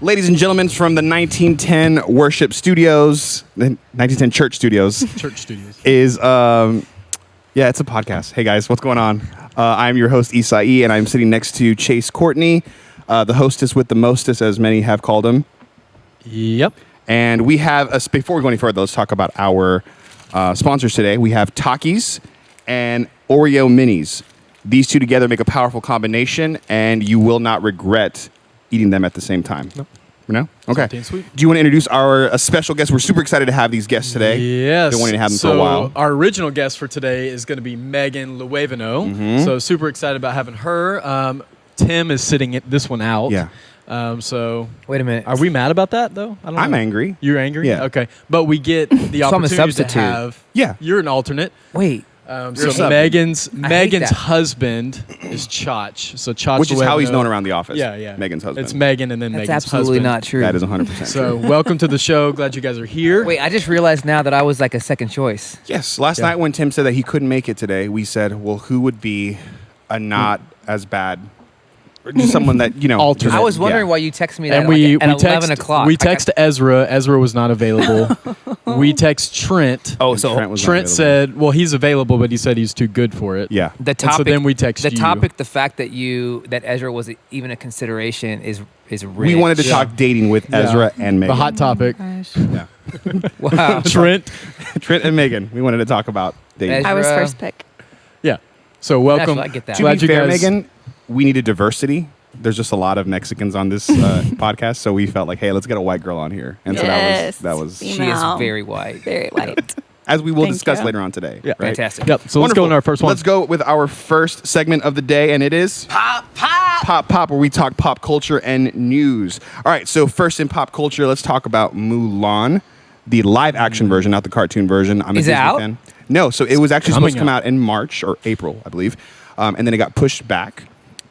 Ladies and gentlemen, from the 1910 Worship Studios, the 1910 Church Studios. Church Studios. Is, it's a podcast. Hey, guys, what's going on? I'm your host, Isai, and I'm sitting next to Chase Courtney, the hostess with the mostest, as many have called him. Yep. And we have, before we go any further, let's talk about our sponsors today. We have Takis and Oreo Minis. These two together make a powerful combination, and you will not regret eating them at the same time. Nope. No? Okay. Salty and sweet. Do you want to introduce our special guest? We're super excited to have these guests today. Yes. Been wanting to have them so for a while. Our original guest for today is going to be Megan Luevano. Mm-hmm. So super excited about having her. Tim is sitting this one out. Yeah. So Wait a minute. are we mad about that though? I don't I'm know. angry. You're angry? Yeah. Okay. But we get the So I'm a opportunity to substitute. have. Yeah. You're an alternate. Wait. You're a So sub. Megan's that. husband is Chach. So Chach, Which is how he's Luevano- known around the office. Yeah. Megan's husband. It's Megan and then That's Megan's absolutely husband. not true. That is 100% So true. welcome to the show. Glad you guys are here. Wait, I just realized now that I was like a second choice. Yes. Last Yeah. night when Tim said that he couldn't make it today, we said, well, who would be a not as bad, or just someone that, Alternate. I was wondering yeah. why you texted me that And we at 11 text o'clock. we text Ezra. Ezra was not available. We text Trent. Oh, So Trent was not Trent available. said, well, he's available, but he said he's too good for it. Yeah. the And so topic. then we text the you. topic. The fact that Ezra was even a consideration is rich. We wanted to talk dating with Ezra and Megan. The hot topic. Yeah. Wow. Trent. Trent and Megan. We wanted to talk about dating. Ezra. I was first pick. Yeah. So welcome. Actually, I get that. To Glad be you fair, guys. Megan, we needed diversity. There's just a lot of Mexicans on this podcast, so we felt like, hey, let's get a white girl on here. And Yes. so that was She is Female. very white. Very white. as we will Thank discuss you. later on today. Yeah. Right? Fantastic. Yep. So let's go into our first one. Let's go with our first segment of the day, and it is Pop, where we talk pop culture and news. All right, so first in pop culture, let's talk about Mulan, the live action version, not the cartoon version. I'm a Is it Disney out? fan. No, so it was actually coming supposed to come out in March or April, I believe, and then it got pushed back,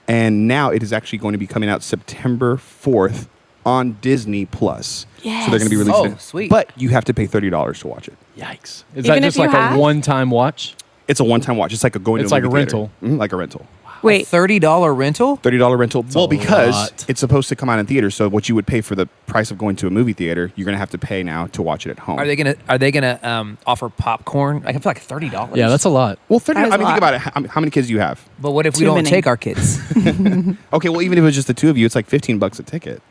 and now it is actually going to be coming out September 4th on Disney Plus. Yes. So they're going to be releasing Oh, it. sweet. But you have to pay $30 to watch it. Yikes. Is Even that if just you like have- a one-time watch? It's a one-time watch. It's like a going It's to a like a movie theater. rental. Like a rental. Wait, $30 rental? $30 rental. Well, a because lot. it's supposed to come out in theaters, so what you would pay for the price of going to a movie theater, you're going to have to pay now to watch it at home. Are they gonna offer popcorn? I feel like $30. Yeah, that's a lot. Well, 30. That is I mean, a think lot. about it. How many kids do you have? But what if we Too don't many. take our kids? Okay, well, even if it was just the two of you, it's like $15 a ticket.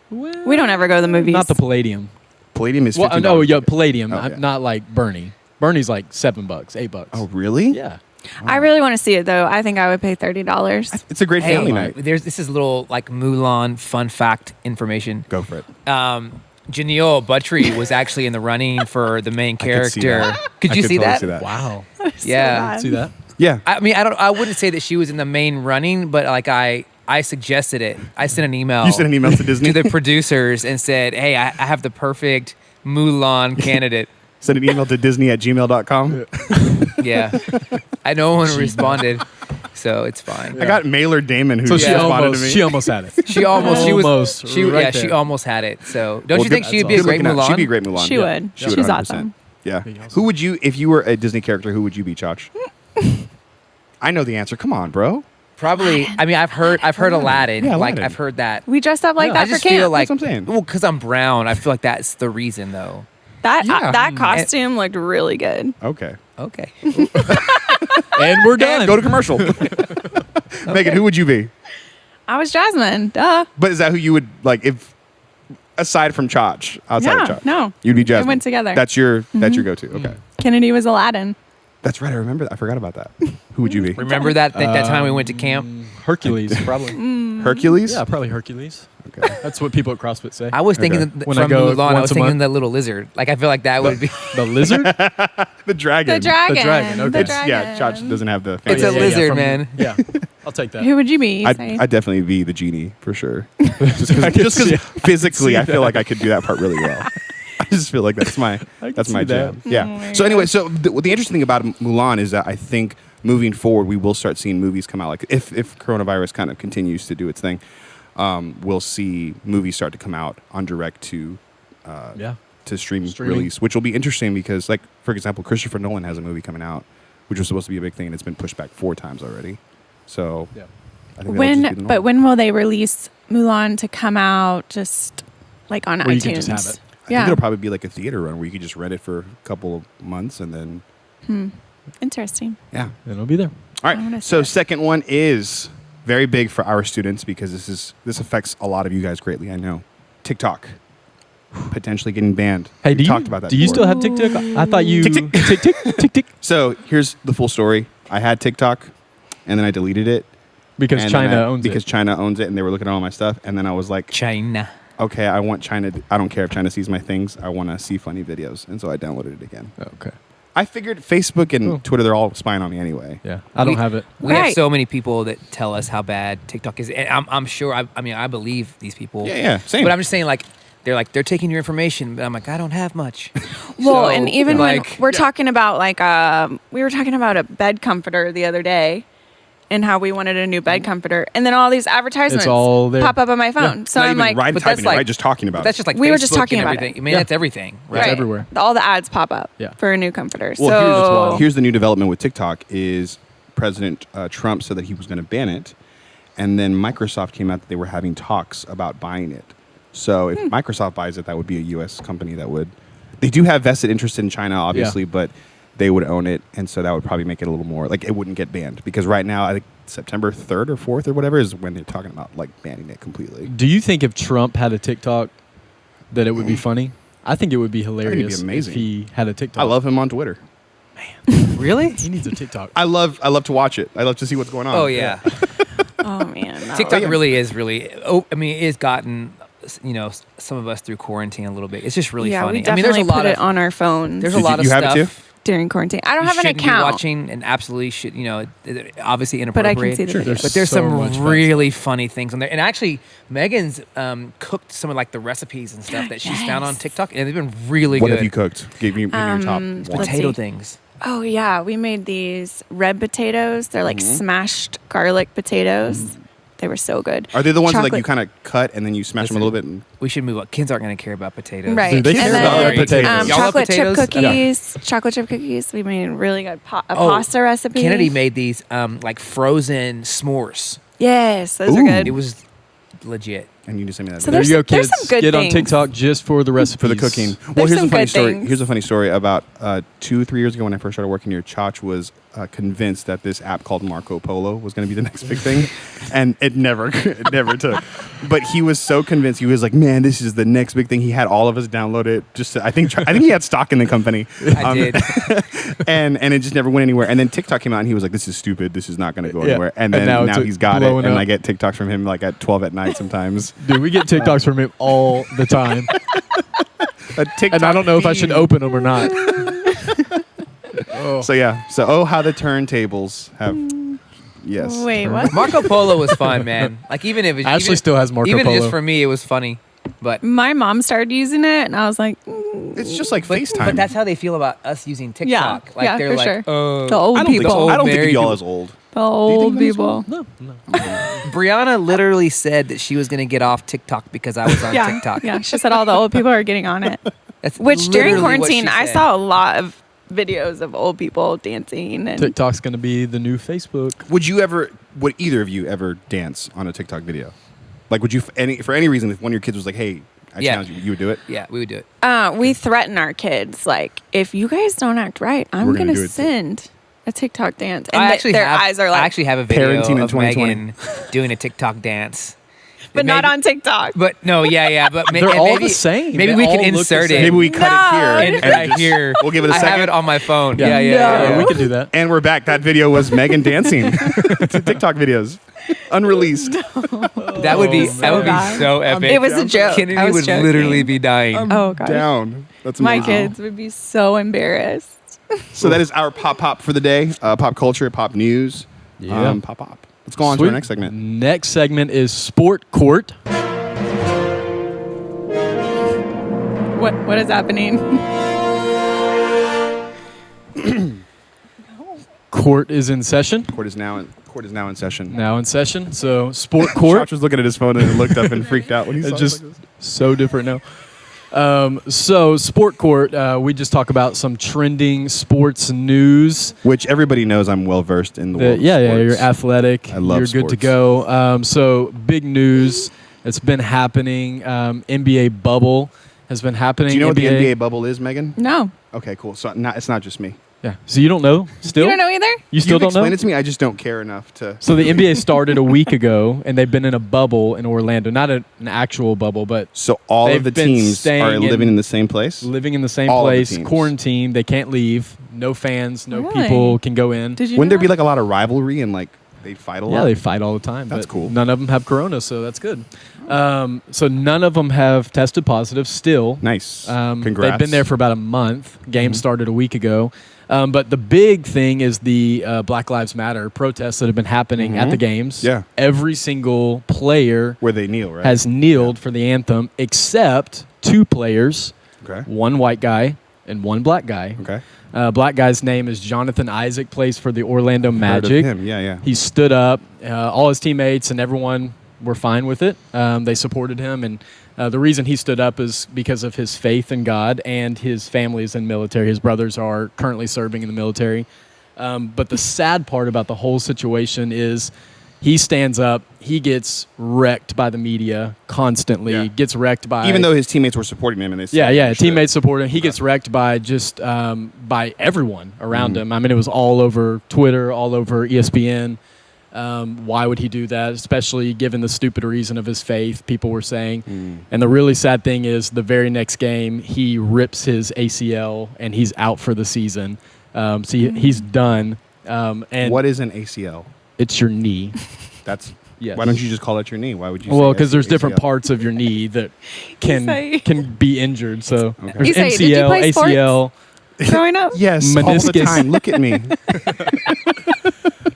we don't ever go to the movies. Not the Palladium. Palladium is $15. Well, no, yeah, Palladium. Oh, yeah. Not like Bernie. Bernie's like $7, $8. Oh, really? Yeah. I really want to see it though. I think I would pay $30. It's a great Hey, family night. this is a little like Mulan fun fact information. Go for it. Janelle Buttry was actually in the running for the main could see character. that. Could I you could see totally that? see that. Wow. Yeah. See that? Yeah. I mean, I wouldn't say that she was in the main running, but like I suggested it. I sent an email. You sent an email to Disney? to the producers and said, "Hey, I have the perfect Mulan candidate." Send an email to disney@gmail.com. Yeah, no one responded, so it's fine. I got Mailer Damon who So responded to me. she almost had it. She almost, she right she there. almost had it. So don't Well, you think good- she'd be a good great looking out. Mulan? She'd be a great Mulan. She Yeah. would. She would She's 100%. awesome. Yeah. Be awesome. Who would you, if you were a Disney character, who would you be, Chach? I know the answer. Come on, bro. Probably. I mean, I've heard Aladdin. Yeah, Like Aladdin. I've heard that. We dressed up like Yeah. that I for just camp. feel like, That's what I'm saying. well, because I'm brown, I feel like that's the reason, though. that Yeah. that costume looked really good. Okay. Okay. And we're done. Go to commercial. Megan, who would you be? I was Jasmine. Duh. But is that who you would, like, if, aside from Chach, outside Yeah, of Chach? no. You'd be Jasmine. went together. That's your go-to. Okay. Kennedy was Aladdin. That's right. I remember that. I forgot about that. Who would you be? Remember that time we went to camp? Hercules, probably. Hercules? Yeah, probably Hercules. Okay. That's what people at CrossFit say. I was thinking Okay. that When I from go Mulan, I once was a thinking month. that little lizard. Like I feel like that would be. The lizard? The dragon. The dragon. The dragon, okay. The It's, yeah, dragon. Chach doesn't have the It's fancy. a lizard, from- man. Yeah, I'll take that. Who would you be? I'd Say? definitely be the genie for sure. Just because physically, I feel like I could do that part really well. I just feel like that's my can that's my see that. jam. Yeah. there So you anyway, so the interesting thing about Mulan is that I think moving forward, we will start seeing movies come out. Like if coronavirus kind of continues to do its thing, we'll see movies start to come out on direct to streaming release, which will be interesting because, like, for example, Christopher Nolan has a movie coming out, which was supposed to be a big thing, and it's been pushed back 4 times already. So, Yeah. I think that'll just be the norm. When will they release Mulan to come out? Just like on Where you iTunes. can just have it. I Yeah. think it'll probably be like a theater run where you could just rent it for a couple of months and then Interesting. yeah. Then it'll be there. All I wanna right. see So it. second one is very big for our students because this affects a lot of you guys greatly. I know. TikTok potentially getting banned. Hey, We talked about that. Do you before. still have TikTok? I thought you Tick, tick tick tick tick So here's the full story. I had TikTok, and then I deleted it because and China then owns because it. China owns it, and they were looking at all my stuff. And then I was like, China. okay, I want China. I don't care if China sees my things. I want to see funny videos, and so I downloaded it again. Okay. I figured Facebook and Cool. Twitter, they're all spying on me anyway. Yeah, I don't have it. We have Right. so many people that tell us how bad TikTok is, and I'm sure. I mean, I believe these people. Yeah, same. But I'm just saying, like they're taking your information, but I'm like, I don't have much. Well, So, and even like, when we're talking about like we were talking about a bed comforter the other day, and how we wanted a new bed comforter, and then all these advertisements all there. pop up on my phone. So Not I'm even like, right but typing that's it, like- right? Just talking about that's it. just like We were just Facebook talking and about everything. it. I mean, Yeah. that's everything, right? It's everywhere. all the ads pop up Yeah. for a new comforter. Well, So here's the new development with TikTok is President Trump said that he was going to ban it, and then Microsoft came out that they were having talks about buying it. So if Microsoft buys it, that would be a U.S. company that would. They do have vested interest in China, obviously, but they would own it, and so that would probably make it a little more like it wouldn't get banned because right now I think September 3rd or 4th or whatever is when they're talking about like banning it completely. Do you think if Trump had a TikTok, that it would be funny? I think it would be hilarious amazing. if he had a TikTok. I love him on Twitter. Really? He needs a TikTok. I love to watch it. I love to see what's going on. Oh yeah. oh man, that TikTok was- really is really. Oh, I mean, it has gotten some of us through quarantine a little bit. It's just really yeah, funny. we definitely I mean, there's a lot put it of on our phones there's a Did lot of you have it stuff. too? during quarantine. I don't have an shouldn't be account. watching and absolutely should, obviously But I inappropriate. can see the Sure, videos. there's But there's so some much bad really funny things on there. And actually, Megan's cooked some of like the recipes and stuff that she's found on Yes. TikTok, and they've been really What good. have you cooked? Give me your top one. let's Potato see. things. Oh yeah, we made these red potatoes. They're like smashed garlic potatoes. They were so good. Are they the ones that, like you Chocolate- kind of cut and then you smash them a little bit? And We should move on. Kids aren't going to care about potatoes. Right. Dude, they and care then about potatoes. Y'all love chocolate chip potatoes? cookies. Chocolate chip cookies. We made really good Oh, pasta recipe. Kennedy made these like frozen s'mores. Yes, those Ooh. are good. It was legit. and you just send me that. So video. There you go, there's kids. some good Get on things. TikTok just for the recipes. for the cooking. Well, There's here's a some funny good story. things. Here's a funny story about 2-3 years ago when I first started working here. Chach was convinced that this app called Marco Polo was going to be the next big thing, and it never took. But he was so convinced. He was like, "Man, this is the next big thing." He had all of us download it. Just I think he had stock in the company. I did. and it just never went anywhere. And then TikTok came out, and he was like, "This is stupid. This is not going to go Yeah. anywhere." And And then now now it's he's got it, blowing and up. I get TikToks from him like at 12 at night sometimes. Dude, we get TikToks from him all the time. A TikTok And I don't know if I should feed. open them or not. Oh. So yeah. So how the turntables have. Yes. Wait, what? Marco Polo was fun, man. Like even if it, Ashley even, still has Marco even Polo. just for me, it was funny. But My mom started using it, and I was like, It's just like but, FaceTime. but that's how they feel about us using TikTok. Yeah, Like yeah, they're for like, sure. oh, the old I don't think people. so. I don't think married of y'all people. as old. The old think people. No. Brianna literally said that she was going to get off TikTok because I was on Yeah, TikTok. yeah. She said all the old people are getting on it. That's Which during literally what she quarantine, I said. saw a lot of videos of old people dancing and TikTok's going to be the new Facebook. Would either of you ever dance on a TikTok video? Like, would you for any reason if one of your kids was like, "Hey, I Yeah. challenge you," you would do it? Yeah, we would do it. we threaten our kids like, if you guys don't act right, I'm We're gonna gonna do it too. send a TikTok dance, and I actually their have, eyes are like, I actually have a video Parenting in of 2020. Megan doing a TikTok dance. but not on TikTok. But no, yeah, but They're all the same. Maybe They we all can look the insert same. it. Maybe we cut No. it here and right just- here. We'll give it a I have second. it on my phone. Yeah. Yeah. We can do that. And we're back. That video was Megan dancing to TikTok videos, unreleased. That would be bad. so epic. It was a joke. I Kennedy was would joking. literally be dying. Oh gosh, Down. That's my amazing. kids would be so embarrassed. So that is our pop for the day. Pop culture, pop news. Yeah. Pop. Let's go on to Sweet. our next segment. Next segment is Sport Court. What is happening? Court is in session. Court is now in session. Now in session. So Sport Court. Josh was looking at his phone and looked up and freaked out when he saw It's just it like this. so different now. So Sport Court, we just talk about some trending sports news. Which everybody knows I'm well versed in the world. Yeah, of yeah, sports. you're athletic. I love You're good to sports. go. So big news. It's been happening. NBA bubble has been happening. Do you know what the NBA bubble is, Megan? No. Okay, cool. So it's not just me. Yeah. So you don't know still? You don't know either? You still You've don't know? explained it to me. I just don't care enough to. So the NBA started a week ago, and they've been in a bubble in Orlando. Not an actual bubble, but So all of They've the been teams staying are in- living in the same place. living in the same All of the place, teams. quarantined. They can't leave. No fans, no Really? people can go in. Did you Wouldn't know there be that? like a lot of rivalry and like they fight a lot? Yeah, they fight all the time. That's but cool. None of them have corona, so that's good. So none of them have tested positive still. Nice. They've Congrats. been there for about a month. Game started a week ago. But the big thing is the Black Lives Matter protests that have been happening at the games. Yeah. Every single player Where they kneel, right? has kneeled for the anthem except 2 players, Okay. one white guy and one black guy. Okay. Black guy's name is Jonathan Isaac, plays for the Orlando Heard of Magic. him. Yeah, yeah. He stood up. All his teammates and everyone were fine with it. They supported him, and the reason he stood up is because of his faith in God, and his family is in military. His brothers are currently serving in the military. But the sad part about the whole situation is he stands up. He gets wrecked by the media constantly. Yeah. Gets wrecked by Even though his teammates were supporting him and they said, yeah, "Understood." teammates support him. He gets wrecked by just by everyone around him. I mean, it was all over Twitter, all over ESPN. Why would he do that? Especially given the stupid reason of his faith, people were saying. And the really sad thing is, the very next game, he rips his ACL and he's out for the season. So he's done. And What is an ACL? it's your knee. That's Yes. Why don't you just call it your knee? Why would you? Well, say because there's different ACL? parts of your knee that say- can be injured. So there's You say, MCL, did you play sports? ACL. Growing up? Yes, all the Meniscus. time. Look at me.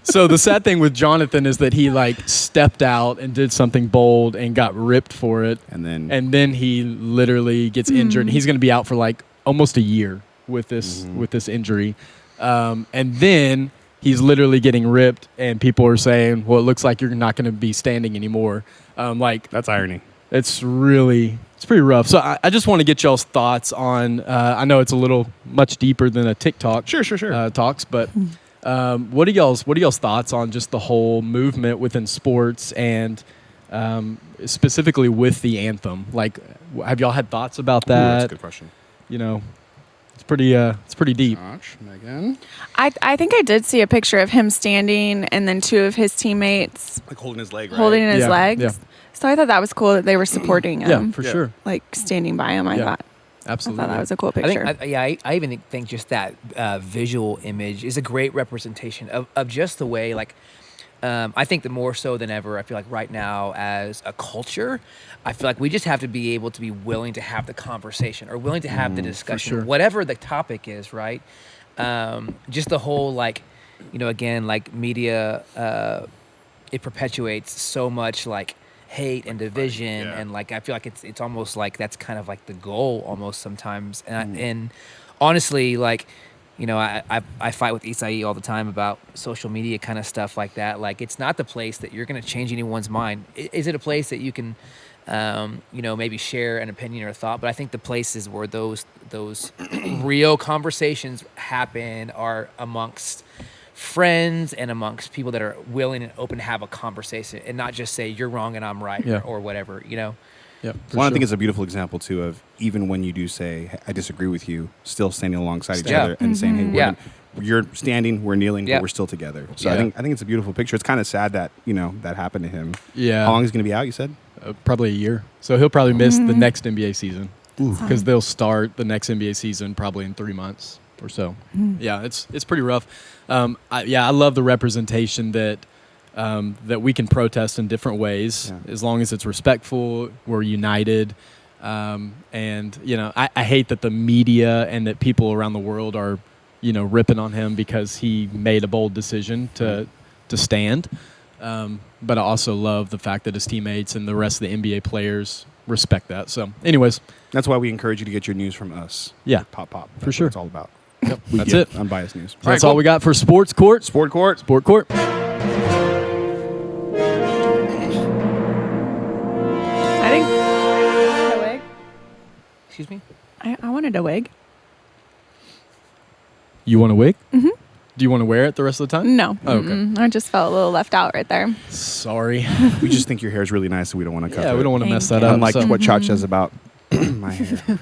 So the sad thing with Jonathan is that he like stepped out and did something bold and got ripped for it, And then and then he literally gets injured. And he's going to be out for like almost a year with this injury, and then he's literally getting ripped, and people are saying, "Well, it looks like you're not going to be standing anymore." Like that's irony. it's pretty rough. So I just want to get y'all's thoughts on. I know it's a little much deeper than a TikTok Sure. talks, but what are y'all's thoughts on just the whole movement within sports and specifically with the anthem? Like, have y'all had thoughts about Ooh, that's a that? good question. You know, it's pretty deep. Josh, Megan, I think I did see a picture of him standing and then 2 of his teammates like holding his leg, right? holding his Yeah, legs. yeah. So I thought that was cool that they were supporting him. Yeah, for Yeah. sure, Like standing by him, I Yeah. thought. absolutely. I thought that was a cool I picture. think, I even think just that visual image is a great representation of just the way, like, I think that more so than ever, I feel like right now as a culture, I feel like we just have to be able to be willing to have the conversation or willing to have the discussion, sure. whatever the topic is, right? Just the whole, like, you know, again, like media, it perpetuates so much, like, hate and division, Yeah. and like I feel like it's almost like that's kind of like the goal almost sometimes, and honestly, like, you know, I fight with Isai all the time about social media kind of stuff like that. Like, it's not the place that you're going to change anyone's mind. Is it a place that you can you know, maybe share an opinion or a thought? But I think the places where those real conversations happen are amongst friends and amongst people that are willing and open to have a conversation and not just say you're wrong and I'm right, Yeah. or whatever, you know. Yeah, for Well, I sure. think it's a beautiful example too of even when you do say "Hey, I disagree with you, still standing alongside each Yeah. other and saying, "Hey, Yeah. you're standing, we're kneeling, Yeah. but we're still together." So Yeah. I think it's a beautiful picture. It's kind of sad that that happened to him. Yeah, How long is he going to be out? You said. probably a year. So he'll probably miss the next NBA season Ooh. because they'll start the next NBA season probably in 3 months or so. Yeah, it's pretty rough. I love the representation that that we can protest in different ways Yeah. as long as it's respectful. We're united, and you know, I hate that the media and that people around the world are, you know, ripping on him because he made a bold decision to stand. But I also love the fact that his teammates and the rest of the NBA players respect that. So, anyways, That's why we encourage you to get your news from us. yeah, Pop. That's For what sure. it's all about. yep, We that's give it. Unbiased news. So that's all we got for Sports Court. Sport court. Sport Court. I think. A wig? Excuse me. I wanted a wig. You want a wig? Do you want to wear it the rest of the time? No. Oh, okay. I just felt a little left out right there. Sorry. We just think your hair is really nice, so we don't want to cover Yeah, we it. don't want to mess that Thank up. Unlike so- what Chach says about my hair.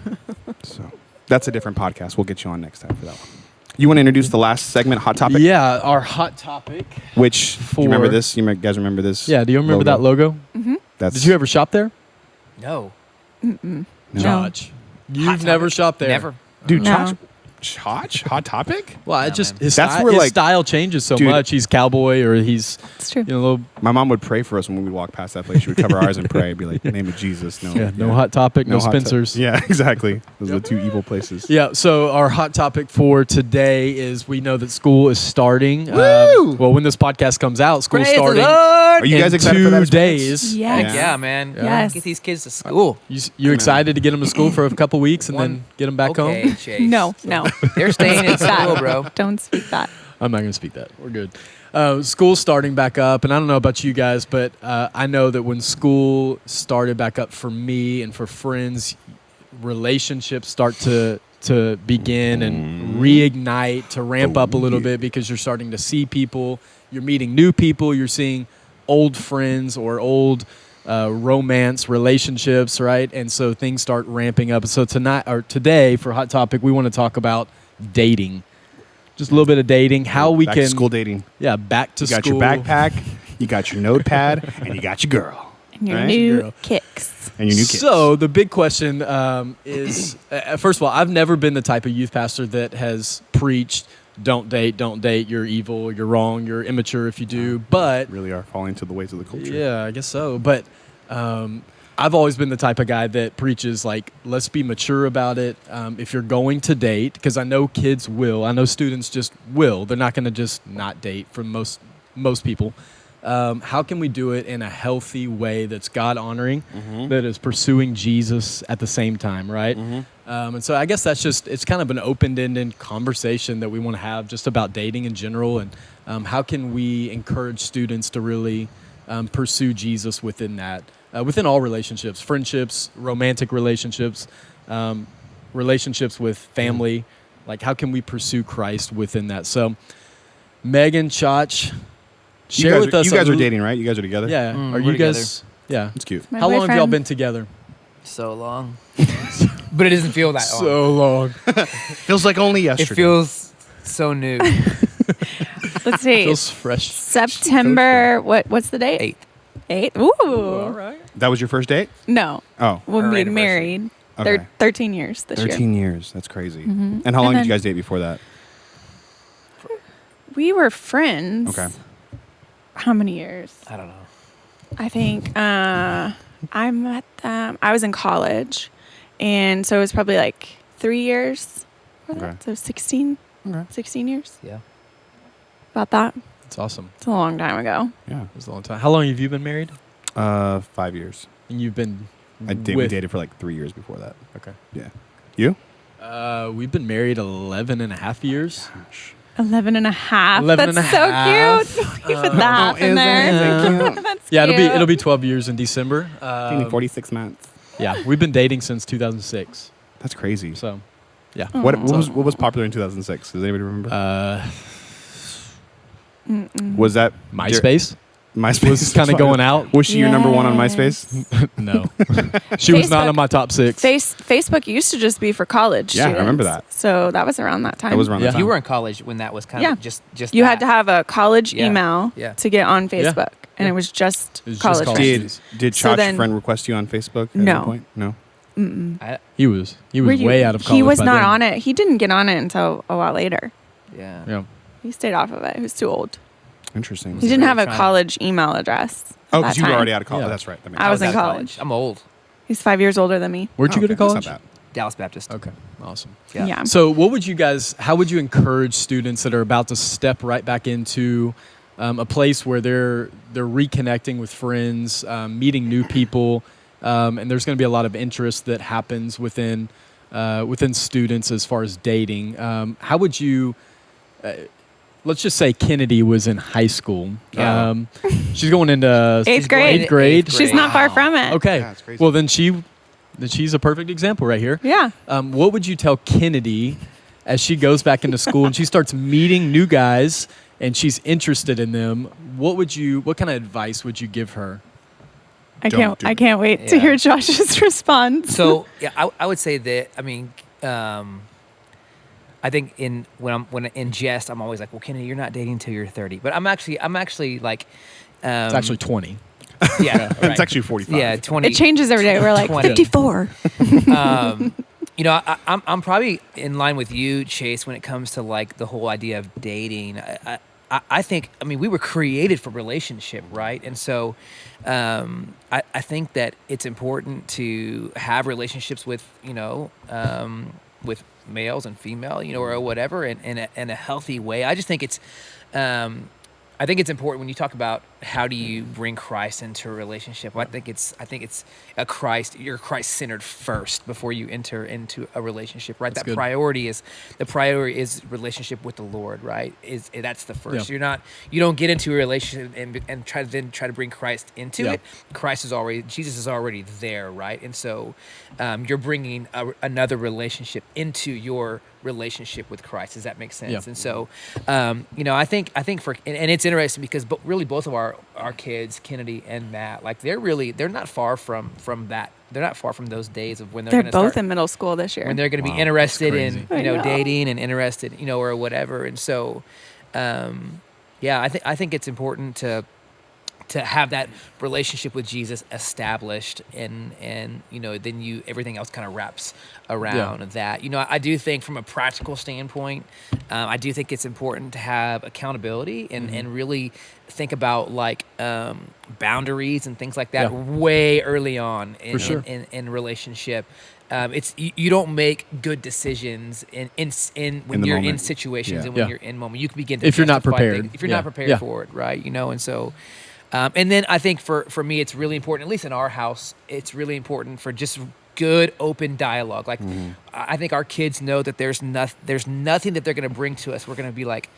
So that's a different podcast. We'll get you on next time for that one. You want to introduce the last segment, Hot Topic? Yeah, our hot topic. Which, do you remember For- this? You guys remember this? Yeah, do you remember that logo? That's, Did you ever shop there? No, No. Chach. You've never shopped there. never. Dude, No. Chach? Hot Topic? Well, No, it just man. his, That's style, where, his like- style changes so Dude. much. He's cowboy or he's It's true. little My mom would pray for us when we would walk past that place. She would cover ours and pray. Be like, name of Jesus. No, no hot topic, no, Hot Spencer's. Yeah, exactly. Those are the two evil places. Yeah, so our hot topic for today is we know that school is starting. Woo! Well, when this podcast comes out, school's Praise the starting Lord. Are you guys in excited for that 2 experience? days. Yes. Heck yeah, man. Yes. Get these kids to school. You excited to get them to school for a couple weeks and then One- get them back okay, home? Chase. No, no. They're staying in school, bro. Don't speak that. I'm not going to speak that. We're good. School's starting back up, and I don't know about you guys, but I know that when school started back up for me and for friends, relationships start to begin and reignite, to ramp up a little bit because you're starting to see people, you're meeting new people, you're seeing old friends or old romance relationships, right? And so things start ramping up. So today for Hot Topic, we want to talk about dating. Just a little bit of dating, how we Back can to school dating. Yeah, back to You got school. your backpack, you got your notepad, and you got your girl. And your Right? new Girl. kicks. And your new kids. So the big question is, first of all, I've never been the type of youth pastor that has preached, don't date, you're evil, you're wrong, you're immature if you do. But really are falling to the ways of the culture. yeah, I guess so. But I've always been the type of guy that preaches like, let's be mature about it. If you're going to date, because I know kids will, I know students just will. They're not going to just not date for most people. How can we do it in a healthy way that's God honoring, that is pursuing Jesus at the same time, right? And so I guess it's kind of an open-ended conversation that we want to have just about dating in general, and how can we encourage students to really pursue Jesus within that, within all relationships, friendships, romantic relationships, relationships with family. Like, how can we pursue Christ within that? So, Megan, Chach, share with us. You guys are dating, right? You guys are together? Yeah. Are we're you together. guys? Yeah. It's cute. My How long have y'all boyfriend. been together? So long. But it doesn't feel that long. So long. Feels like only It yesterday. feels so new. Let's see. Feels fresh. September. What's the date? 8th. 8th. Ooh. All right. That was your first date? No. Oh, We'll Our be anniversary. married. okay. 13 years this year. 13 years. That's crazy. Mhm. And how long And did you then- guys date before that? We were friends. Okay. How many years? I don't know. I think I met them. I was in college, and so it was probably like 3 years. For that. Okay. So 16, Okay. 16 years. Yeah. About that. That's awesome. It's a long time ago. Yeah. That's a long time. How long have you been married? 5 years. And you've been We with. dated for like 3 years before that. Okay. Yeah. You? We've been married 11 and a half years. Gosh. 11 and a half. 11 That's and a half. so cute. You put that in there. That's Yeah, cute. it'll be 12 years in December. 46 months. Yeah, we've been dating since 2006. That's crazy. So, yeah. What Aw. was popular in 2006? Does anybody remember? Mm-mm. Was that MySpace MySpace was kind of going out. Was she your number one on Yes. MySpace? No, she was not Facebook- on my top 6. Facebook used to just be for college Yeah, I remember students. that. So that was around that time. That was around Yeah. that time. You were in college when that was kind Yeah. of just You that. had to have a college Yeah. email Yeah. to get on Yeah. Facebook, and Yeah. it was just It was just college. college. friends. Did So Chach's then- friend request you on Facebook at No. any point? No. Mm-mm. He was Were you- way out of college. He was by not then. on it. He didn't get on it until a while later. Yeah. Yeah. He stayed off of it. He was too old. Interesting. He didn't have a trying- college email address. Oh, at because that you were time. already out of college. Yeah. That's right. That makes I was sense. in out of college. I'm old. He's 5 years older than me. Where'd you go to Okay, that's college? not bad. Dallas Baptist. Okay, awesome. Yeah. Yeah. So, what would you guys? How would you encourage students that are about to step right back into a place where they're reconnecting with friends, meeting new people, and there's going to be a lot of interest that happens within students as far as dating. How would you? Let's just say Kennedy was in high school. Yeah. She's going into Eighth grade. Eighth grade. She's not far from it. Okay. Yeah, it's crazy. Well, then she's a perfect example right here. Yeah. What would you tell Kennedy as she goes back into school and she starts meeting new guys and she's interested in them, what kind of advice would you give her? I Don't can't wait to Yeah. hear Josh's response. So yeah, I would say that. I mean, I think when in jest, I'm always like, well, Kennedy, you're not dating until you're 30. But I'm actually like, It's actually 20. yeah, right. It's actually 45. Yeah, 20. it changes every day. We're like 20. 54. You know, I'm probably in line with you, Chase, when it comes to like the whole idea of dating. I think, I mean, we were created for relationship, right? And so I think that it's important to have relationships with, with males and female, or whatever, in a healthy way. I just think it's, I think it's important when you talk about how do you bring Christ into a relationship. I think it's you're Christ centered first before you enter into a relationship, right? That's The good. priority is relationship with the Lord, right? That's the first. Yeah. You don't get into a relationship and try to bring Christ into Yeah. it. Jesus is already there, right? And so you're bringing another relationship into your relationship with Christ. Does that make sense? Yeah. And so, I think and it's interesting because really both of our kids, Kennedy and Matt, like they're not far from that. They're not far from those days of when They're going to both start, in middle school this year. when they're going to Wow, be interested that's in crazy. I know. dating and interested or whatever. And so, I think it's important to have that relationship with Jesus established, and then everything else kind of wraps around that. I do think from a practical standpoint, I do think it's important to have accountability and really think about like boundaries and things like that way early on in For sure. in relationship. It's you don't make good decisions when the you're in moment. situations Yeah. and when Yeah. you're in moment. You can begin to If you're not justify prepared. things if you're Yeah. not prepared Yeah. for it, right? And so. And then I think for me, it's really important, at least in our house, it's really important for just good, open dialogue. Like, I think our kids know that there's nothing that they're going to bring to us. We're going to be like,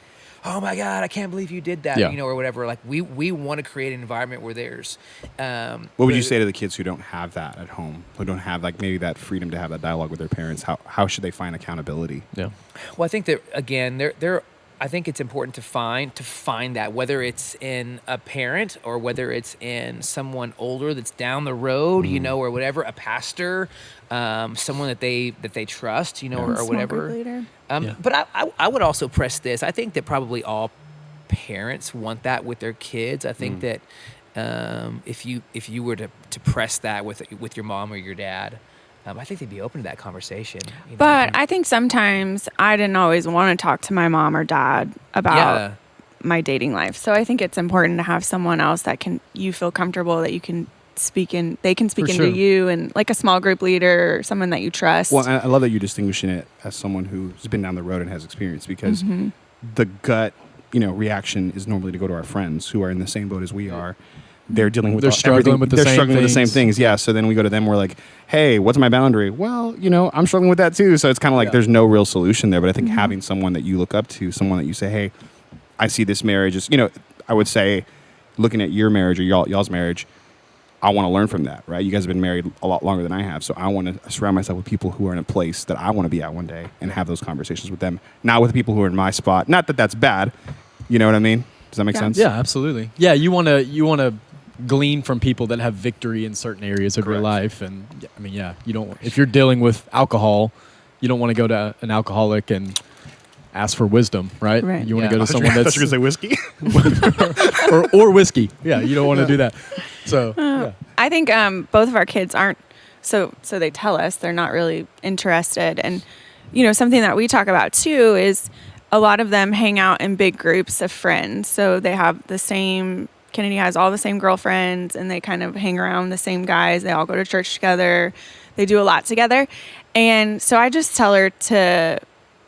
oh my God, I can't believe you did that, Yeah. or whatever. Like, we want to create an environment where there's. What would you say to the kids who don't have that at home, who don't have like maybe that freedom to have that dialogue with their parents? How should they find accountability? Yeah. Well, I think that again, I think it's important to find that, whether it's in a parent or whether it's in someone older that's down the road, or whatever, a pastor, someone that they trust, or Small group whatever. leader. But I would also press this. I think that probably all parents want that with their kids. I think that if you were to press that with your mom or your dad, I think they'd be open to that conversation. But I think sometimes I didn't always want to talk to my mom or dad about my dating life. So I think it's important to have someone else that you feel comfortable that you can speak in. They can speak For into sure. you, and like a small group leader or someone that you trust. Well, I love that you're distinguishing it as someone who's been down the road and has experience, because the gut, reaction is normally to go to our friends who are in the same boat as we are. They're dealing with They're struggling everything. with the They're same struggling with the same things. things. Yeah. So then we go to them. We're like, hey, what's my boundary? Well, I'm struggling with that too. So it's kind of like there's no real solution there. But I think having someone that you look up to, someone that you say, hey, I see this marriage as, I would say, looking at your marriage or y'all's marriage, I want to learn from that, right? You guys have been married a lot longer than I have. So I want to surround myself with people who are in a place that I want to be at one day and have those conversations with them. Not with people who are in my spot. Not that that's bad. You know what I mean? Does that make sense? Yeah, absolutely. Yeah, you want to glean from people that have victory in certain areas of your Correct. life, and you don't. If you're dealing with alcohol, you don't want to go to an alcoholic and ask for wisdom, right? Right. You want Yeah. to go to someone I thought that's you were going to say whiskey. or whiskey. Yeah, you don't want to do that. So yeah. I think both of our kids aren't so they tell us they're not really interested, and something that we talk about too is a lot of them hang out in big groups of friends. So they have Kennedy has all the same girlfriends, and they kind of hang around the same guys. They all go to church together. They do a lot together. And so I just tell her to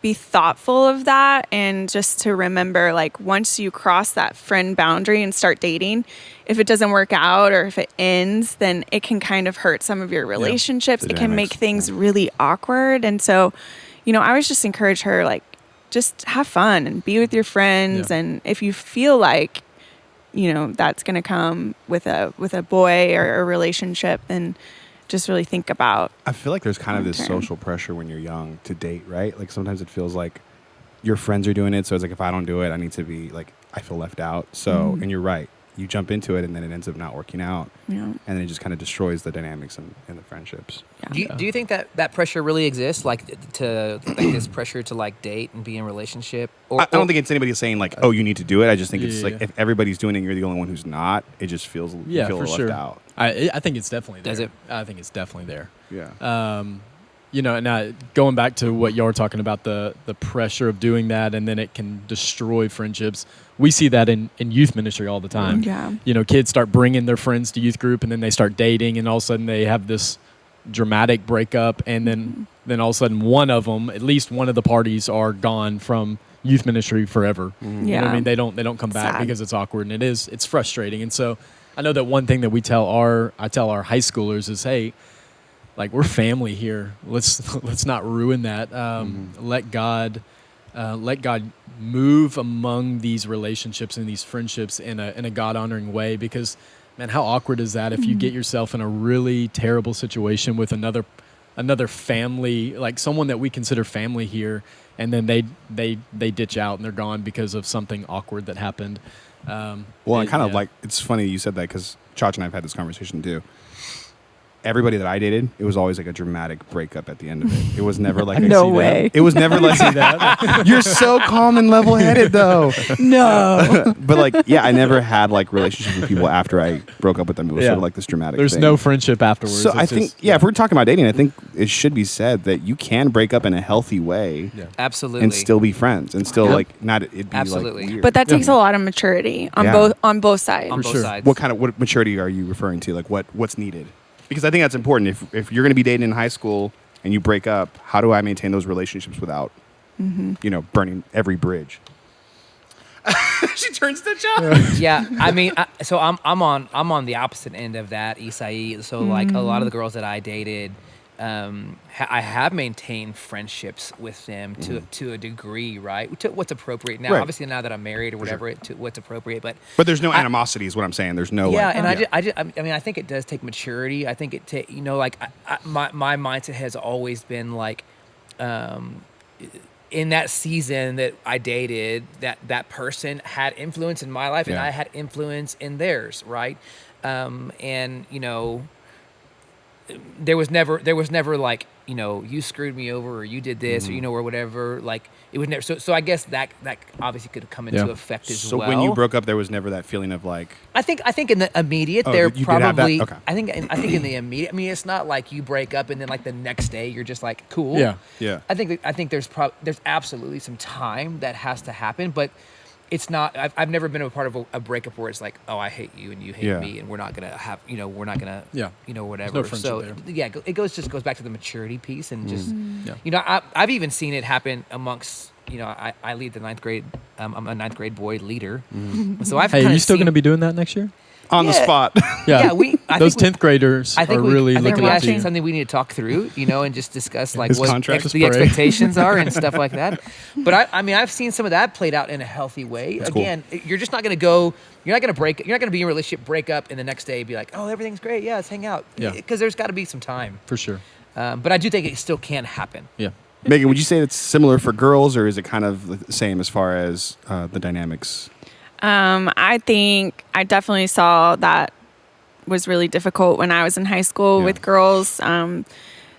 be thoughtful of that, and just to remember, like, once you cross that friend boundary and start dating, if it doesn't work out or if it ends, then it can kind of hurt some of your relationships. The It can make dynamics. things really awkward. And so, I always just encourage her, like, just have fun and be with your friends. Yeah. And if you feel like, that's going to come with a boy or a relationship, then just really think about. I feel like there's kind of this long-term. social pressure when you're young to date, right? Like sometimes it feels like your friends are doing it, so it's like if I don't do it, I need to be like I feel left out. So, and you're right, you jump into it, and then it ends up not working out, Yeah. and then it just kind of destroys the dynamics and the friendships. Do you think that pressure really exists, like this pressure to like date and be in a relationship? Or, I don't think it's anybody saying like, oh, you need to do it. I just think it's Yeah. like if everybody's doing it, and you're the only one who's not. It just feels you feel for left sure. out. I think it's definitely there. Does it? I think it's definitely there. Yeah. Now going back to what y'all were talking about, the pressure of doing that, and then it can destroy friendships. We see that in youth ministry all the time. Yeah. Kids start bringing their friends to youth group, and then they start dating, and all of a sudden they have this dramatic breakup, and then all of a sudden at least one of the parties are gone from youth ministry forever. You know what Yeah. I mean? They don't come back Sad. because it's awkward, and it's frustrating. And so I know that one thing that I tell our high schoolers is, hey, like we're family here. Let's not ruin that. Let God move among these relationships and these friendships in a God honoring way. Because, man, how awkward is that if you get yourself in a really terrible situation with another family, like someone that we consider family here, and then they ditch out and they're gone because of something awkward that happened. Well, I kind of like it's funny you said that because Chach and I have had this conversation too. Everybody that I dated, it was always like a dramatic breakup at the end of it. It was never like No way. It was never like you're so calm and level-headed though. No. But like, yeah, I never had like relationships with people after I broke up with them. It was sort of like this dramatic. There's thing. no friendship afterwards. So It's I think, just- if we're talking about dating, I think it should be said that you can break up in a healthy way absolutely and still be friends and still Yeah. like not it'd be Absolutely. like weird. But that takes a lot of maturity on Yeah. both sides. on For both sure. sides. what maturity are you referring to? Like what's needed? Because I think that's important. If you're going to be dating in high school and you break up, how do I maintain those relationships without, burning every bridge? She turns to John. Yeah, I mean, so I'm on the opposite end of that, Isai. So like a lot of the girls that I dated, I have maintained friendships with them to a degree, right? To what's appropriate now. Right. Obviously, now that I'm married or whatever, to what's appropriate. But But there's no animosity, is what I'm saying. There's no. yeah, like, and I mean, I think it does take maturity. I think my mindset has always been like, in that season that I dated, that person had influence in my life, and Yeah. I had influence in theirs, right? And there was never like, you screwed me over or you did this or or whatever. Like it was never. So I guess that obviously could come into effect as So well. when you broke up, there was never that feeling of like. I think in the immediate, Oh, they're you did have that? probably. Okay. I think in the immediate. I mean, it's not like you break up and then like the next day you're just like cool. Yeah. Yeah. I think there's absolutely some time that has to happen, but it's not. I've never been a part of a breakup where it's like, oh, I hate you and you hate Yeah. me and we're not gonna have we're not gonna whatever. no friendship so there. yeah, it goes back to the maturity piece and just Yeah. I've even seen it happen amongst. I lead the ninth grade. I'm a ninth grade boy leader, so I've. Hey, are kinda you still seen- going to be doing that next year? On the Yeah. spot. Yeah, Those think 10th graders I think are we, really I think looking we up to actually you. something we need to talk through, and just discuss like His what contract. Just the pray. expectations are and stuff like that. But I mean, I've seen some of that played out in a healthy way. That's cool. Again, you're just not going to go. You're not going to be in a relationship, break up, and the next day be like, oh, everything's great. Yeah, let's hang out. Yeah. Because there's got to be some time. For sure. But I do think it still can happen. Yeah. Megan, would you say it's similar for girls, or is it kind of the same as far as the dynamics? I think I definitely saw that was really difficult when I was in high school Yeah. with girls.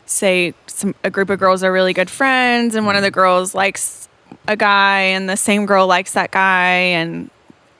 Say a group of girls are really good friends, and one of the girls likes a guy, and the same girl likes that guy, and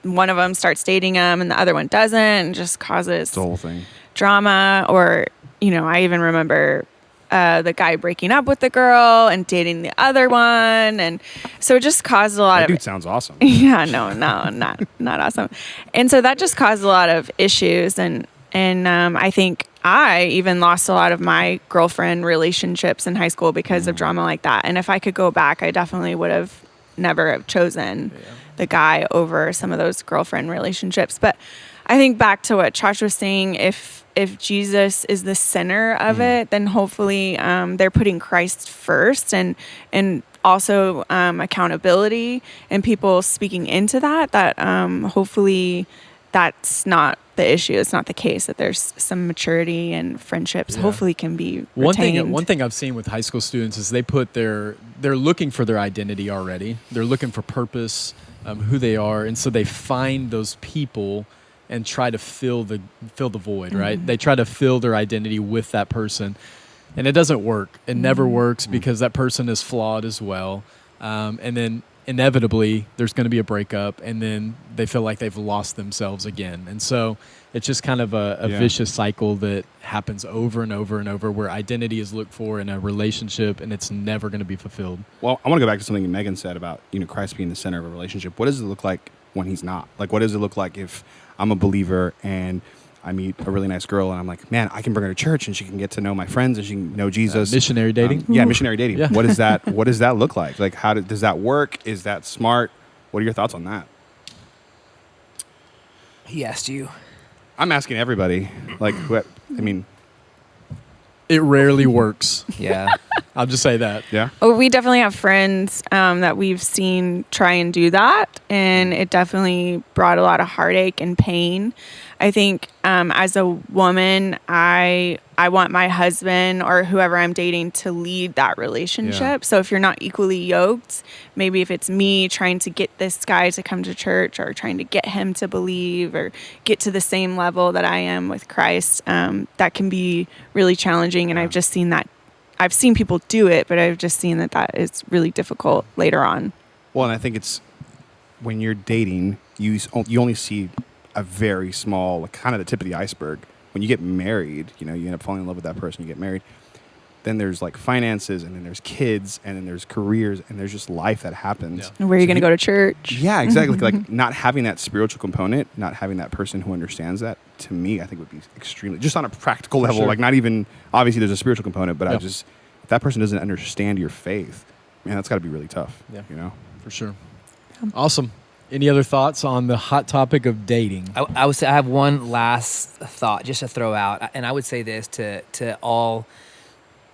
one of them starts dating him, and the other one doesn't, and just causes The whole thing. drama. Or I even remember the guy breaking up with the girl and dating the other one, and so it just caused a lot That of dude sounds awesome. yeah, no, not awesome. And so that just caused a lot of issues, and I think I even lost a lot of my girlfriend relationships in high school because of drama like that. And if I could go back, I definitely would have never have chosen the guy over some of those girlfriend relationships. But I think back to what Josh was saying, if Jesus is the center of it, then hopefully they're putting Christ first, and also accountability and people speaking into that hopefully that's not the issue. It's not the case that there's some maturity and friendships Yeah. hopefully can be One retained. thing I've seen with high school students is they're looking for their identity already. They're looking for purpose, who they are, and so they find those people and try to fill the void. Right? They try to fill their identity with that person, and it doesn't work. It never works because that person is flawed as well, and then inevitably there's going to be a breakup, and then they feel like they've lost themselves again. And so it's just kind of a vicious cycle that happens over and over and over, where identity is looked for in a relationship and it's never going to be fulfilled. Well, I want to go back to something Megan said about, Christ being the center of a relationship. What does it look like when he's not? Like, what does it look like if I'm a believer and I meet a really nice girl and I'm like, man, I can bring her to church and she can get to know my friends and she can know Jesus. Missionary dating? Missionary dating. Yeah. What does that look like? Like, does that work? Is that smart? What are your thoughts on that? He asked you. I'm asking everybody. Like, It rarely works. Yeah. I'll just say that. yeah. Oh, we definitely have friends that we've seen try and do that, and it definitely brought a lot of heartache and pain. I think as a woman, I want my husband or whoever I'm dating to lead that relationship. Yeah. So if you're not equally yoked, maybe if it's me trying to get this guy to come to church or trying to get him to believe or get to the same level that I am with Christ, that can be really challenging. And I've just seen that. I've seen people do it, but I've just seen that is really difficult later on. Well, and I think it's when you're dating, you only see a very small, like, kind of the tip of the iceberg. When you get married, you end up falling in love with that person, you get married. Then there's like finances, and then there's kids, and then there's careers, and there's just life that happens. Yeah. Where are you going to go to church? Yeah, exactly. Like, not having that spiritual component, not having that person who understands that, to me, I think would be extremely, just on a practical level, Sure. like, not even, obviously there's a spiritual component, but Yeah. if that person doesn't understand your faith, man, that's got to be really tough. Yeah. For sure. Awesome. Any other thoughts on the hot topic of dating? I would say I have one last thought just to throw out, and I would say this to all.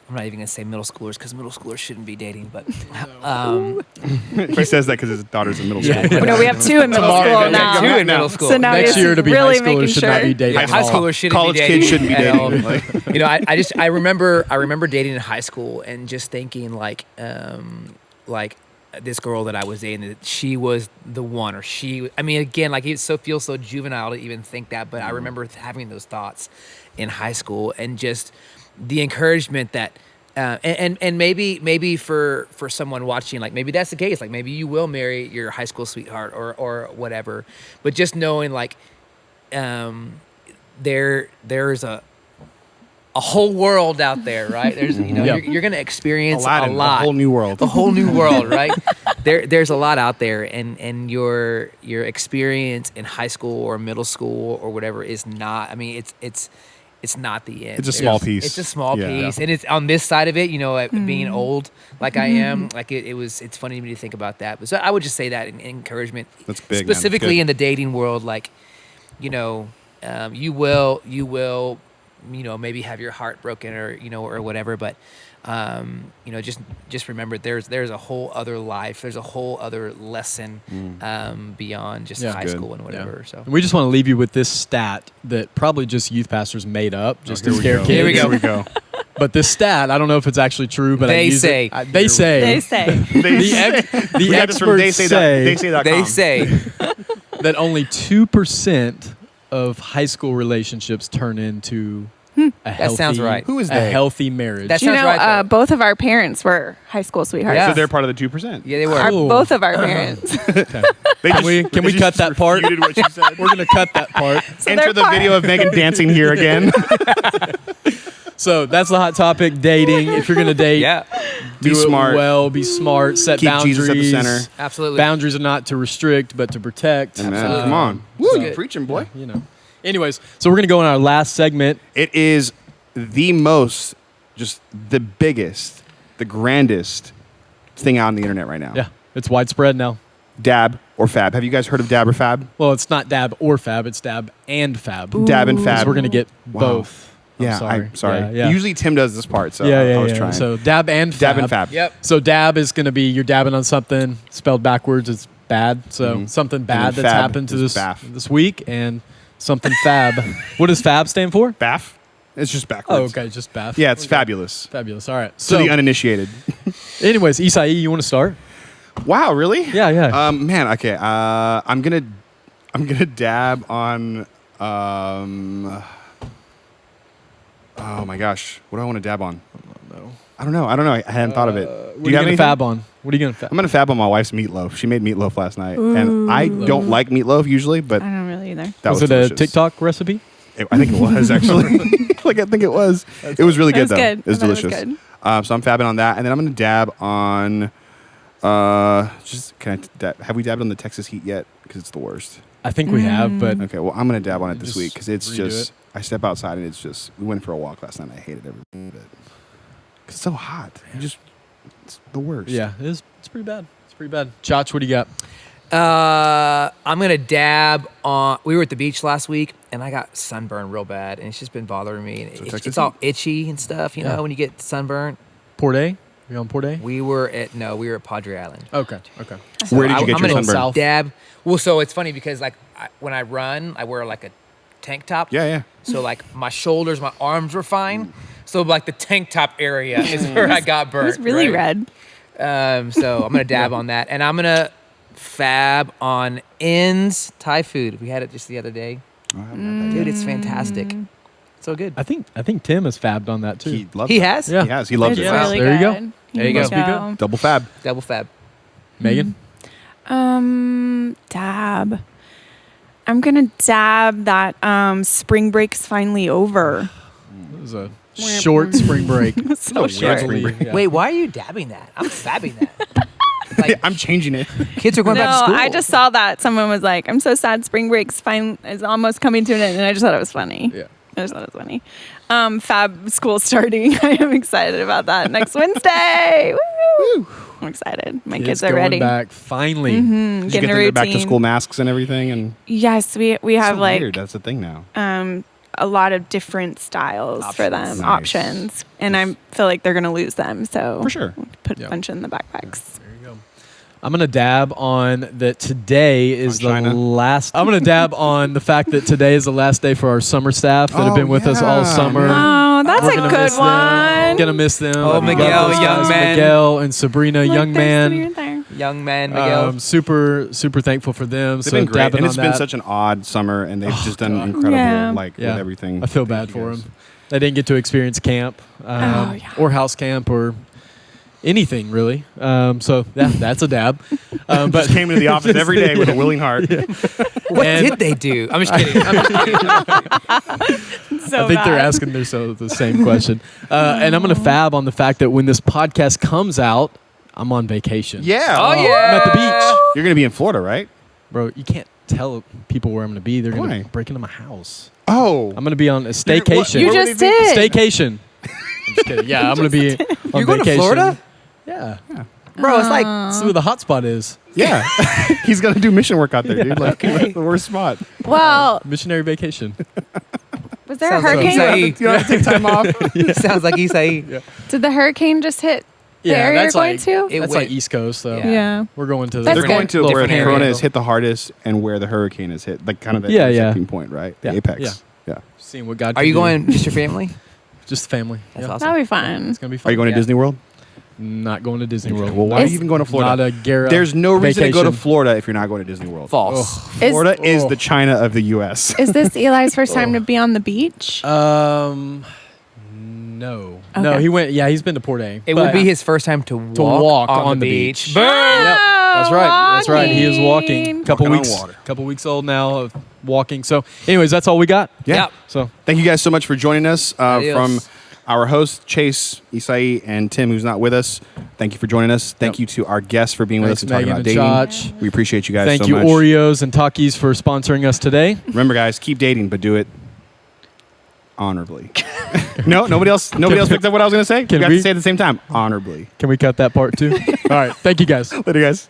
I'm not even going to say middle schoolers because middle schoolers shouldn't be dating, but He says that because his daughter's in middle school. No, we have two in middle Tomorrow, school yeah, now. two in middle school. So now Next he's year to be really high making schoolers should sure. not be dating. high at all. schoolers shouldn't College be dating. kids shouldn't be at all. dating. Like, I remember dating in high school and just thinking like this girl that I was dating, that she was the one, or again, like it feels so juvenile to even think that, but I remember having those thoughts in high school, and just the encouragement that and maybe for someone watching, like maybe that's the case, like maybe you will marry your high school sweetheart or whatever, but just knowing like there's a whole world out there, right? There's Yeah. you're going to experience Aladdin, a lot, a whole new world. a whole new world, right? There's a lot out there, and your experience in high school or middle school or whatever is not. I mean, it's not the end. It's a small piece. It's a small Yeah. piece, and it's on this side of it. Being old like I am, like it's funny to me to think about that. But so I would just say that in encouragement, That's big, man. specifically Good. in the dating world, like you will maybe have your heart broken or whatever, but just remember there's a whole other life, there's a whole other lesson beyond just Yeah. high Good. school and whatever. Yeah. So And we just want to leave you with this stat that probably just youth pastors made up just to Here we scare go. kids. Here we go. Here we go. But this stat, I don't know if it's actually true, but They I use say. it. They say. They say. The We got this from experts say daysay.com. they say that only 2% of high school relationships turn into a healthy, sounds right. Who is a they? healthy marriage. That You sounds know, right, though. both of our parents were high school sweethearts. Yeah. So they're part of the 2%. yeah, they were. Cool. Both of our parents. They Can we they cut that part? refuted what you said. We're going to cut that part. Enter they're the part- video of Megan dancing here again. So that's the hot topic, dating. If you're going to date, Yeah, do Be it smart. well, be smart, set Keep boundaries. Jesus at the center. absolutely. Boundaries are not to restrict, but to protect. Amen. Absolutely. Come on. So- Woo, you preaching, boy. You know. Anyways, so we're going to go in our last segment. It is the most, just the biggest, the grandest thing out on the internet right now. Yeah, it's widespread now. Dab or fab. Have you guys heard of dab or fab? Well, it's not dab or fab, it's dab and fab. Dab and Ooh. fab. So we're going to get Wow. both. Yeah, I'm sorry. Yeah, yeah. Usually Tim does this part, so yeah, I yeah, was yeah. trying. So dab and fab. dab and fab. Yep. So dab is going to be you're dabbing on something spelled backwards. It's bad. So Mhm. something then bad that's fab happened to is this baff. this week, and Something fab. What does fab stand for? BAF. It's just Oh, backwards. okay, just BAF. Yeah, it's Okay. fabulous. Fabulous. All right. To So, the uninitiated. anyways, Isai, you want to start? Wow, really? Yeah, yeah. Man, okay. I'm gonna dab on. Oh my gosh, what do I want to dab on? No. I don't know. I hadn't thought of it. What Do are you have going to anything? fab on? What are you going to fab? I'm gonna fab on my wife's meatloaf. She made meatloaf last night, and I don't like meatloaf usually, but I don't really either. that was it delicious. a TikTok recipe? I think it was actually. Like I think it was. It was really It was good though. good. It was I thought it was delicious. good. So I'm fabbing on that, and then I'm gonna dab on. Have we dabbed on the Texas heat yet? Because it's the worst. I think we have, but Okay, well I'm gonna dab on it this Just week because it's redo just. it. I step outside and it's just. We went for a walk last night. and I hated every bit. Cause it's so hot. It's the worst. yeah, it's pretty bad. It's pretty bad. Chach, what do you got? I'm gonna dab on. We were at the beach last week, and I got sunburned real bad, and it's just been bothering me. And So it's Texas all itchy and stuff, you Yeah. know, when you get sunburned. Port A? You on Port A? We were at Padre Island. Okay, okay. Where did you I'm get your gonna sunburn? south. Dab. Well, so it's funny because like when I run, I wear like a tank top. Yeah, yeah. So like my shoulders, my arms were fine. So like the tank top area is where I got It burnt. was really right? red. So I'm gonna dab on that, and I'm gonna fab on In's Thai food. We had it just the other day, Oh, I haven't had that dude. yet. It's fantastic. So good. I think Tim has fabbed on that too. He loves He it. has? Yeah. He has. He loves It's it. Yeah. really There you go. good. There you go. Must be good. Double fab. Double fab. Megan? Dab. I'm gonna dab that spring break's finally over. It was a short spring break. So No, short. spring break. Yeah. Wait, why are you dabbing that? I'm fabbing that. Like I'm changing it. kids are going No, back to school. I just saw that someone was like, "I'm so sad, spring break's is almost coming to an end," and I just thought it was funny. Yeah. I just thought it was funny. Fab school starting. I am excited about that next Wednesday. Woo! I'm excited. My kids are going ready. back finally. Did you Getting get a their routine. back to school masks and everything? And Yes, we have so like weird. That's the thing now. a lot of different styles for them, Nice. options, and I feel like they're gonna lose them. So For sure. put Yeah. a bunch in the backpacks. There you go. I'm going to dab on that today is On China? the last. I'm going to dab on the fact that today is the last day for our summer staff that have Oh, been with us all yeah, summer. man. Oh, that's We're a gonna good miss them. one. Gonna miss them. Oh, I love Miguel, those young guys. man. Miguel and Sabrina, Look, young there's man. Sabrina there. young man Miguel. Super thankful for them. They've so been great, dabbing and it's on been that. such an odd summer, and they've just done incredible, Yeah. like Yeah. with everything. I feel bad Thank you for guys. them. They didn't get to experience camp Yeah. or house camp or anything really. So yeah, that's a dab. But Just came into the office every day with a willing heart. What and- did they do? I'm just kidding. I'm just kidding. So I think they're bad. asking themselves the same question. And I'm going to fab on the fact that when this podcast comes out, I'm on vacation. Yeah. Oh, I'm yeah. at the beach. You're gonna be in Florida, right? Bro, you can't tell people where I'm going to be. They're going Why? to break into my house. Oh. I'm going to be on a staycation. You just did. Staycation. I'm just kidding. Yeah, I'm going to be on You're going to vacation. Florida? Yeah. Bro, it's like This is where the hot spot is. Yeah. He's gonna do mission work out there, dude. Like the worst spot. Well, Missionary vacation. was there a Sounds like hurricane? Isai. You don't have to take time off. sounds like Isai. Did the hurricane just hit the area you're going to? It That's went- like East Coast, though. Yeah. Yeah. We're going to. That's They're going good. to where Different the area. corona has hit the hardest and where the hurricane has hit, like kind of that Yeah, yeah. intersecting point, right? The Yeah, apex. Yeah. Seeing what God. Are can you do. going just your family? Just family. That's Yeah. awesome. That'll be fun. It's gonna be fun. Are you going Yeah. to Disney World? Not going to Disney World. Well, why are you Is- even going to Florida? Not a Gara There's no reason to go to vacation. Florida if you're not going to Disney World. False. Florida is Oh. the China of the U.S. Is this Eli's first time to be on the beach? No. No, Okay. he went. Yeah, he's been to Port A. It but- will be his first time to walk walk, on the beach. Yep, that's right. That's right. He is walking. Walking. Couple Walking on weeks. water. Couple weeks old now of walking. So, anyways, that's all we got. Yeah. Yep. So, Thank you guys so much for joining us. Adios. From our hosts, Chase, Isai, and Tim, who's not with us. Thank you for joining us. Thank Yep. you to our guests for being with Thanks, us and talking Megan about and dating. Chach. We appreciate you guys thank so you, much. Oreos and Takis, for sponsoring us today. Remember, guys, keep dating, but do it honorably. No, nobody else picked up what I was going to say? Can we got we- to say it at the same time. Honorably. Can we cut that part too? All right. Thank you, guys. Later, guys.